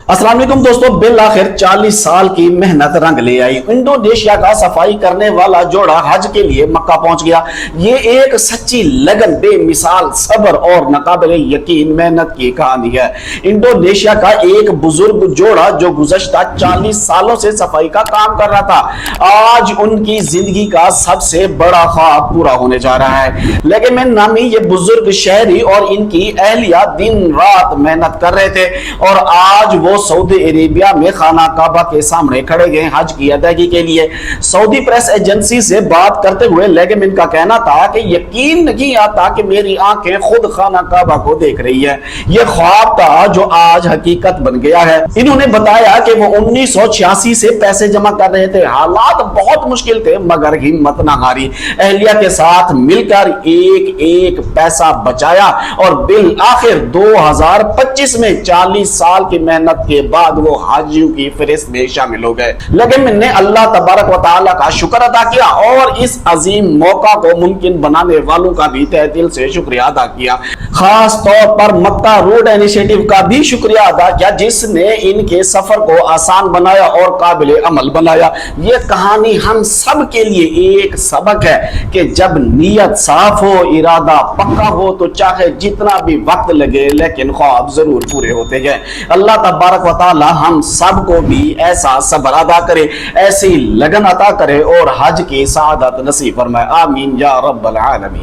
अस्सलाम वालेकुम दोस्तों, बिलाखिर 40 साल की मेहनत रंग ले आई। इंडोनेशिया का सफाई करने वाला जोड़ा हज के लिए मक्का पहुंच गया। ये एक सच्ची लगन, बेमिसाल सब्र और नाकाबिले यकीन मेहनत की कहानी है। इंडोनेशिया का एक बुजुर्ग जोड़ा जो गुज़श्ता 40 सालों से सफाई का काम कर रहा था, आज उनकी जिंदगी का सबसे बड़ा ख्वाब पूरा होने जा रहा है। लेकिन मैं नामी ये बुजुर्ग शहरी और इनकी अहलिया दिन रात मेहनत कर रहे थे और आज वो सऊदी अरेबिया में खाना काबा के सामने खड़े गए हज की अदायगी के लिए। सऊदी प्रेस एजेंसी से बात करते हुए लेगमिन का कहना था कि यकीन नहीं आता कि मेरी आंखें खुद खाना काबा को देख रही है। यह ख्वाब था जो आज हकीकत बन गया है। इन्होंने बताया कि वो 1986 से पैसे जमा कर रहे थे। हालात बहुत मुश्किल थे मगर हिम्मत ना हारी। अहलिया के साथ मिलकर एक एक पैसा बचाया और बिल आखिर 2025 में 40 साल की मेहनत के बाद वो हाजियों की फहरिस्त में शामिल हो गए। लेकिन मैंने अल्लाह तबारक व तआला का शुक्र अदा किया और इस अजीम मौका को मुमकिन बनाने वालों का भी तहे दिल से शुक्रिया अदा किया। खास तौर पर मक्का रोड इनिशिएटिव का भी शुक्रिया अदा किया जिसने इनके सफर को आसान बनाया और काबिल अमल बनाया। ये कहानी हम सब के लिए एक सबक है कि जब नीयत साफ हो, इरादा पक्का हो तो चाहे जितना भी वक्त लगे लेकिन ख्वाब जरूर पूरे होते गए। अल्लाह तबारक व तआला हम सब को भी ऐसा सब्र अदा करे, ऐसी लगन अता करे और हज की सआदत नसीब फरमाए। आमीन या रब्बल आलमीन।